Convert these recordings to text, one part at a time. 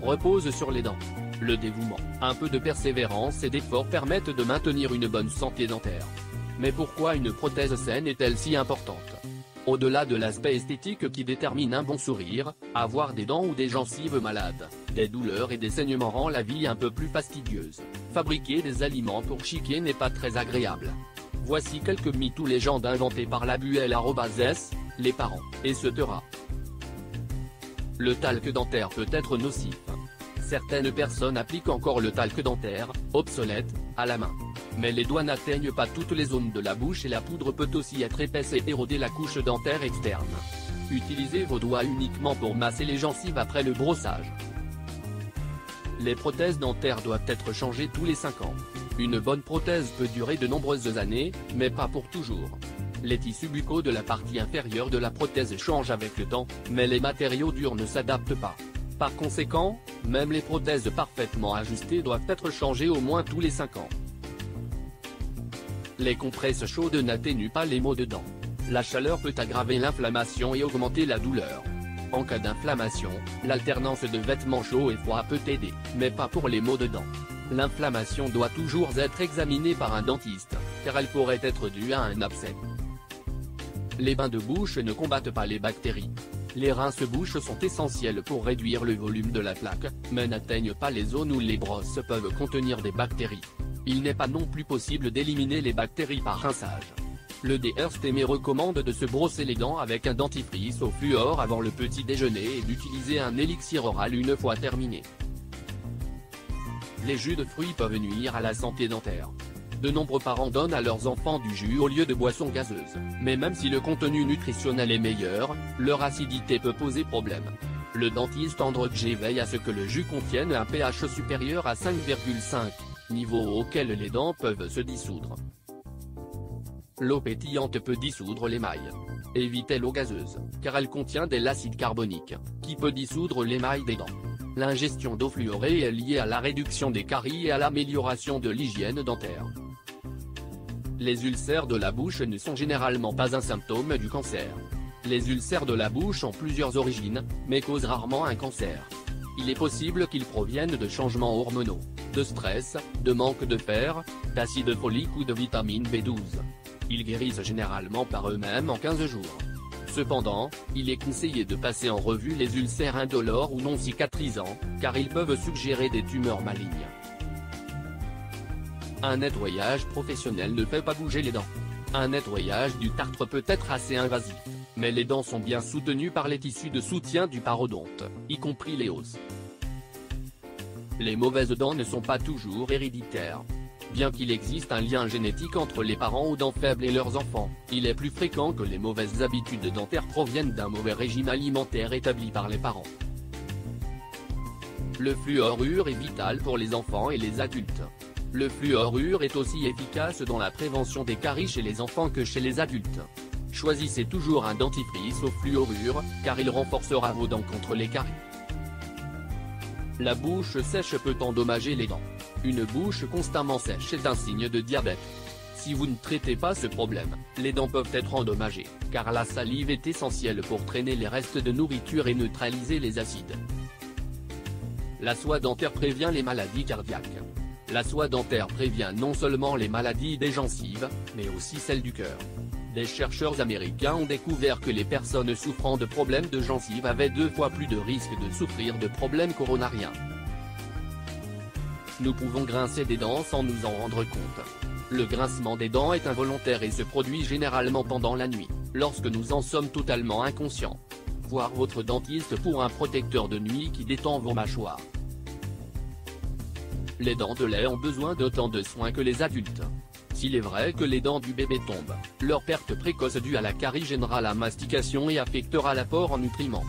repose sur les dents. Le dévouement, un peu de persévérance et d'effort permettent de maintenir une bonne santé dentaire. Mais pourquoi une prothèse saine est-elle si importante? Au-delà de l'aspect esthétique qui détermine un bon sourire, avoir des dents ou des gencives malades, des douleurs et des saignements rend la vie un peu plus fastidieuse. Fabriquer des aliments pour chiquer n'est pas très agréable. Voici quelques mythes ou légendes inventées par la Buelle @s, les parents, etc. Le talc dentaire peut être nocif. Certaines personnes appliquent encore le talc dentaire, obsolète, à la main. Mais les doigts n'atteignent pas toutes les zones de la bouche et la poudre peut aussi être épaisse et éroder la couche dentaire externe. Utilisez vos doigts uniquement pour masser les gencives après le brossage. Les prothèses dentaires doivent être changées tous les 5 ans. Une bonne prothèse peut durer de nombreuses années, mais pas pour toujours. Les tissus buccaux de la partie inférieure de la prothèse changent avec le temps, mais les matériaux durs ne s'adaptent pas. Par conséquent, même les prothèses parfaitement ajustées doivent être changées au moins tous les 5 ans. Les compresses chaudes n'atténuent pas les maux de dents. La chaleur peut aggraver l'inflammation et augmenter la douleur. En cas d'inflammation, l'alternance de vêtements chauds et froids peut aider, mais pas pour les maux de dents. L'inflammation doit toujours être examinée par un dentiste, car elle pourrait être due à un abcès. Les bains de bouche ne combattent pas les bactéries. Les rince-bouches sont essentiels pour réduire le volume de la plaque, mais n'atteignent pas les zones où les brosses peuvent contenir des bactéries. Il n'est pas non plus possible d'éliminer les bactéries par rinçage. Le DRSTM recommande de se brosser les dents avec un dentifrice au fluor avant le petit déjeuner et d'utiliser un élixir oral une fois terminé. Les jus de fruits peuvent nuire à la santé dentaire. De nombreux parents donnent à leurs enfants du jus au lieu de boissons gazeuses, mais même si le contenu nutritionnel est meilleur, leur acidité peut poser problème. Le dentiste André veille à ce que le jus contienne un pH supérieur à 5,5, niveau auquel les dents peuvent se dissoudre. L'eau pétillante peut dissoudre l'émail. Évitez l'eau gazeuse, car elle contient de l'acide carbonique, qui peut dissoudre l'émail des dents. L'ingestion d'eau fluorée est liée à la réduction des caries et à l'amélioration de l'hygiène dentaire. Les ulcères de la bouche ne sont généralement pas un symptôme du cancer. Les ulcères de la bouche ont plusieurs origines, mais causent rarement un cancer. Il est possible qu'ils proviennent de changements hormonaux, de stress, de manque de fer, d'acide folique ou de vitamine B12. Ils guérissent généralement par eux-mêmes en 15 jours. Cependant, il est conseillé de passer en revue les ulcères indolores ou non cicatrisants, car ils peuvent suggérer des tumeurs malignes. Un nettoyage professionnel ne fait pas bouger les dents. Un nettoyage du tartre peut être assez invasif, mais les dents sont bien soutenues par les tissus de soutien du parodonte, y compris les os. Les mauvaises dents ne sont pas toujours héréditaires. Bien qu'il existe un lien génétique entre les parents aux dents faibles et leurs enfants, il est plus fréquent que les mauvaises habitudes dentaires proviennent d'un mauvais régime alimentaire établi par les parents. Le fluorure est vital pour les enfants et les adultes. Le fluorure est aussi efficace dans la prévention des caries chez les enfants que chez les adultes. Choisissez toujours un dentifrice au fluorure, car il renforcera vos dents contre les caries. La bouche sèche peut endommager les dents. Une bouche constamment sèche est un signe de diabète. Si vous ne traitez pas ce problème, les dents peuvent être endommagées, car la salive est essentielle pour traîner les restes de nourriture et neutraliser les acides. La soie dentaire prévient les maladies cardiaques. La soie dentaire prévient non seulement les maladies des gencives, mais aussi celles du cœur. Des chercheurs américains ont découvert que les personnes souffrant de problèmes de gencives avaient 2 fois plus de risques de souffrir de problèmes coronariens. Nous pouvons grincer des dents sans nous en rendre compte. Le grincement des dents est involontaire et se produit généralement pendant la nuit, lorsque nous en sommes totalement inconscients. Voir votre dentiste pour un protecteur de nuit qui détend vos mâchoires. Les dents de lait ont besoin d'autant de soins que les adultes. S'il est vrai que les dents du bébé tombent, leur perte précoce due à la carie gênera la mastication et affectera l'apport en nutriments.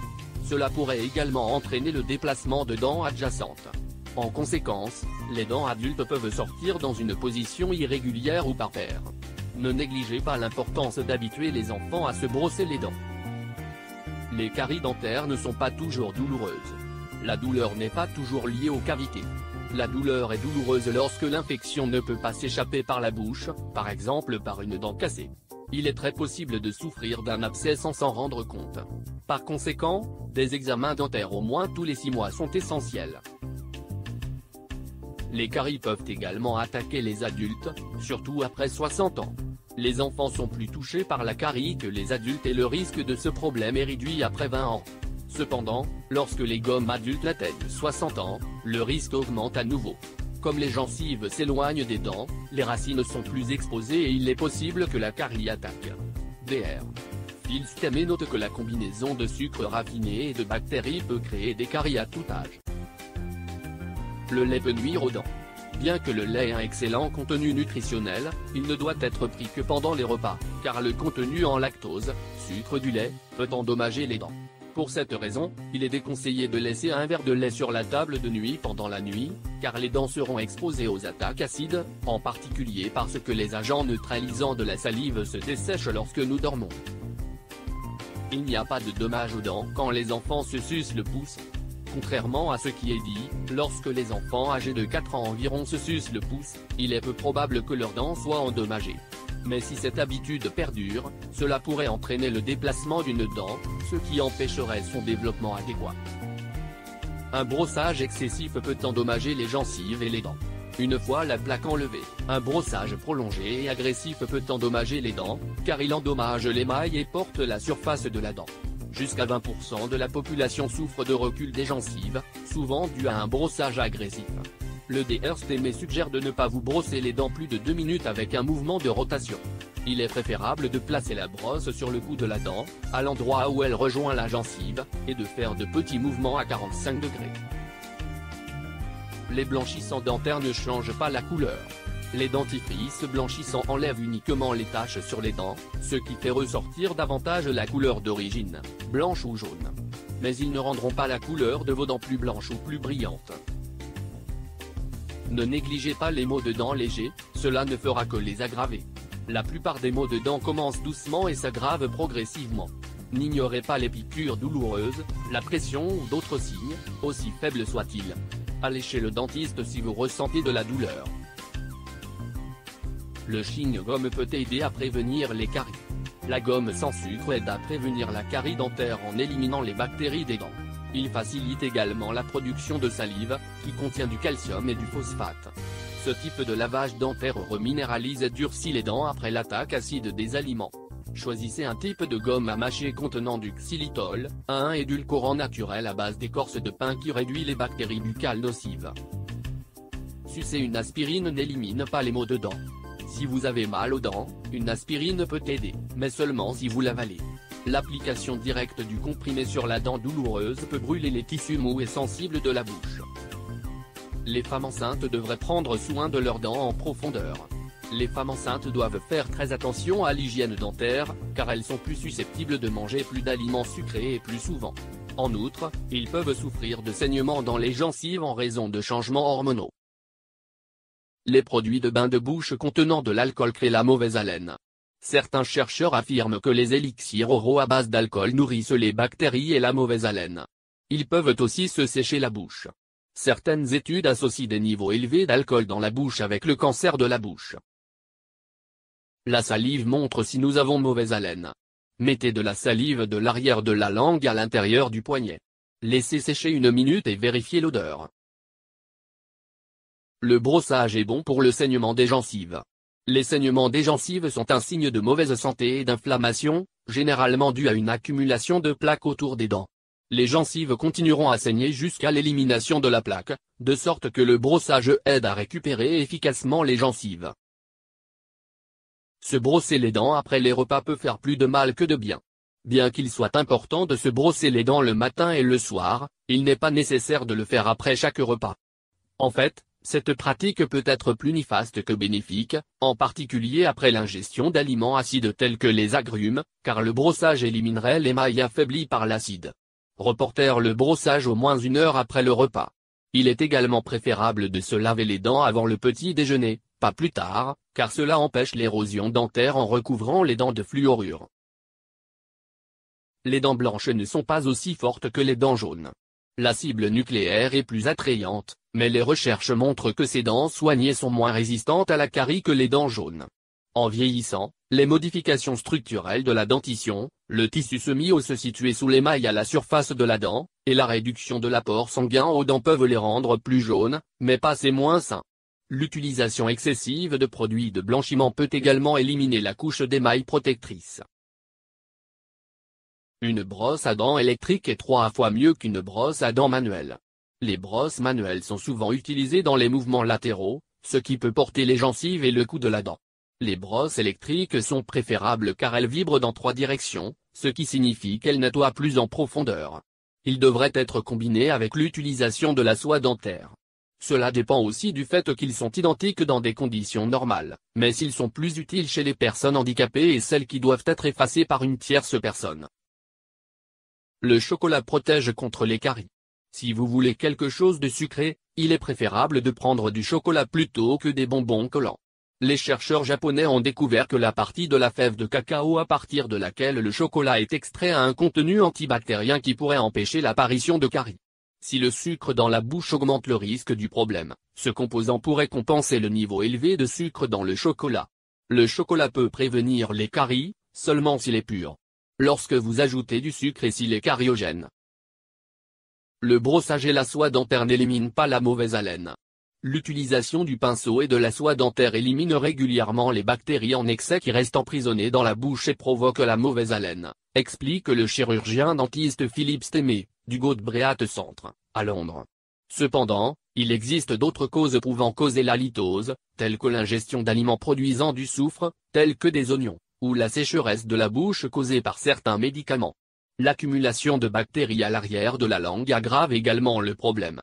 Cela pourrait également entraîner le déplacement de dents adjacentes. En conséquence, les dents adultes peuvent sortir dans une position irrégulière ou par paire. Ne négligez pas l'importance d'habituer les enfants à se brosser les dents. Les caries dentaires ne sont pas toujours douloureuses. La douleur n'est pas toujours liée aux cavités. La douleur est douloureuse lorsque l'infection ne peut pas s'échapper par la bouche, par exemple par une dent cassée. il est très possible de souffrir d'un abcès sans s'en rendre compte. Par conséquent, des examens dentaires au moins tous les 6 mois sont essentiels. Les caries peuvent également attaquer les adultes, surtout après 60 ans. Les enfants sont plus touchés par la carie que les adultes et le risque de ce problème est réduit après 20 ans. Cependant, lorsque les gommes adultes atteignent 60 ans, le risque augmente à nouveau. Comme les gencives s'éloignent des dents, les racines sont plus exposées et il est possible que la carie attaque. Dr. Phil Stemmet note que la combinaison de sucre raffiné et de bactéries peut créer des caries à tout âge. Le lait peut nuire aux dents. Bien que le lait ait un excellent contenu nutritionnel, il ne doit être pris que pendant les repas, car le contenu en lactose, sucre du lait, peut endommager les dents. Pour cette raison, il est déconseillé de laisser un verre de lait sur la table de nuit pendant la nuit, car les dents seront exposées aux attaques acides, en particulier parce que les agents neutralisants de la salive se dessèchent lorsque nous dormons. Il n'y a pas de dommages aux dents quand les enfants se sucent le pouce. Contrairement à ce qui est dit, lorsque les enfants âgés de 4 ans environ se sucent le pouce, il est peu probable que leurs dents soient endommagées. Mais si cette habitude perdure, cela pourrait entraîner le déplacement d'une dent, ce qui empêcherait son développement adéquat. Un brossage excessif peut endommager les gencives et les dents. Une fois la plaque enlevée, un brossage prolongé et agressif peut endommager les dents, car il endommage l'émail et porte la surface de la dent. Jusqu'à 20% de la population souffre de recul des gencives, souvent dû à un brossage agressif. Le Dr Stemmet suggère de ne pas vous brosser les dents plus de 2 minutes avec un mouvement de rotation. Il est préférable de placer la brosse sur le cou de la dent, à l'endroit où elle rejoint la gencive, et de faire de petits mouvements à 45 degrés. Les blanchissants dentaires ne changent pas la couleur. Les dentifrices blanchissants enlèvent uniquement les taches sur les dents, ce qui fait ressortir davantage la couleur d'origine, blanche ou jaune. Mais ils ne rendront pas la couleur de vos dents plus blanches ou plus brillantes. Ne négligez pas les maux de dents légers, cela ne fera que les aggraver. La plupart des maux de dents commencent doucement et s'aggravent progressivement. N'ignorez pas les piqûres douloureuses, la pression ou d'autres signes, aussi faibles soient-ils. Allez chez le dentiste si vous ressentez de la douleur. Le chewing-gum peut aider à prévenir les caries. La gomme sans sucre aide à prévenir la carie dentaire en éliminant les bactéries des dents. Il facilite également la production de salive, qui contient du calcium et du phosphate. Ce type de lavage dentaire reminéralise et durcit les dents après l'attaque acide des aliments. Choisissez un type de gomme à mâcher contenant du xylitol, un édulcorant naturel à base d'écorce de pin qui réduit les bactéries buccales nocives. Sucer une aspirine n'élimine pas les maux de dents. Si vous avez mal aux dents, une aspirine peut aider, mais seulement si vous l'avalez. L'application directe du comprimé sur la dent douloureuse peut brûler les tissus mous et sensibles de la bouche. Les femmes enceintes devraient prendre soin de leurs dents en profondeur. Les femmes enceintes doivent faire très attention à l'hygiène dentaire, car elles sont plus susceptibles de manger plus d'aliments sucrés et plus souvent. En outre, ils peuvent souffrir de saignements dans les gencives en raison de changements hormonaux. Les produits de bain de bouche contenant de l'alcool créent la mauvaise haleine. Certains chercheurs affirment que les élixirs oraux à base d'alcool nourrissent les bactéries et la mauvaise haleine. Ils peuvent aussi se sécher la bouche. Certaines études associent des niveaux élevés d'alcool dans la bouche avec le cancer de la bouche. La salive montre si nous avons mauvaise haleine. Mettez de la salive de l'arrière de la langue à l'intérieur du poignet. Laissez sécher 1 minute et vérifiez l'odeur. Le brossage est bon pour le saignement des gencives. Les saignements des gencives sont un signe de mauvaise santé et d'inflammation, généralement dû à une accumulation de plaques autour des dents. Les gencives continueront à saigner jusqu'à l'élimination de la plaque, de sorte que le brossage aide à récupérer efficacement les gencives. Se brosser les dents après les repas peut faire plus de mal que de bien. Bien qu'il soit important de se brosser les dents le matin et le soir, il n'est pas nécessaire de le faire après chaque repas. En fait, cette pratique peut être plus néfaste que bénéfique, en particulier après l'ingestion d'aliments acides tels que les agrumes, car le brossage éliminerait l'émail affaibli par l'acide. Reporter le brossage au moins 1 heure après le repas. Il est également préférable de se laver les dents avant le petit déjeuner, pas plus tard, car cela empêche l'érosion dentaire en recouvrant les dents de fluorure. Les dents blanches ne sont pas aussi fortes que les dents jaunes. La cible nucléaire est plus attrayante, mais les recherches montrent que ces dents soignées sont moins résistantes à la carie que les dents jaunes. En vieillissant, Les modifications structurelles de la dentition, le tissu semi-osseux situé sous l'émail à la surface de la dent, et la réduction de l'apport sanguin aux dents peuvent les rendre plus jaunes, mais pas assez moins sains. L'utilisation excessive de produits de blanchiment peut également éliminer la couche d'émail protectrice. Une brosse à dents électrique est 3 fois mieux qu'une brosse à dents manuelle. Les brosses manuelles sont souvent utilisées dans les mouvements latéraux, ce qui peut porter les gencives et le cou de la dent. Les brosses électriques sont préférables car elles vibrent dans 3 directions, ce qui signifie qu'elles nettoient plus en profondeur. Ils devraient être combinés avec l'utilisation de la soie dentaire. Cela dépend aussi du fait qu'ils sont identiques dans des conditions normales, mais s'ils sont plus utiles chez les personnes handicapées et celles qui doivent être effacées par une tierce personne. Le chocolat protège contre les caries. Si vous voulez quelque chose de sucré, il est préférable de prendre du chocolat plutôt que des bonbons collants. Les chercheurs japonais ont découvert que la partie de la fève de cacao à partir de laquelle le chocolat est extrait a un contenu antibactérien qui pourrait empêcher l'apparition de caries. Si le sucre dans la bouche augmente le risque du problème, ce composant pourrait compenser le niveau élevé de sucre dans le chocolat. Le chocolat peut prévenir les caries, seulement s'il est pur. Lorsque vous ajoutez du sucre et s'il est cariogène. Le brossage et la soie dentaire n'éliminent pas la mauvaise haleine. L'utilisation du pinceau et de la soie dentaire élimine régulièrement les bactéries en excès qui restent emprisonnées dans la bouche et provoquent la mauvaise haleine, explique le chirurgien dentiste Philippe Stémé, du Godbreat Centre, à Londres. Cependant, il existe d'autres causes pouvant causer la litose, telles que l'ingestion d'aliments produisant du soufre, tels que des oignons, ou la sécheresse de la bouche causée par certains médicaments. L'accumulation de bactéries à l'arrière de la langue aggrave également le problème.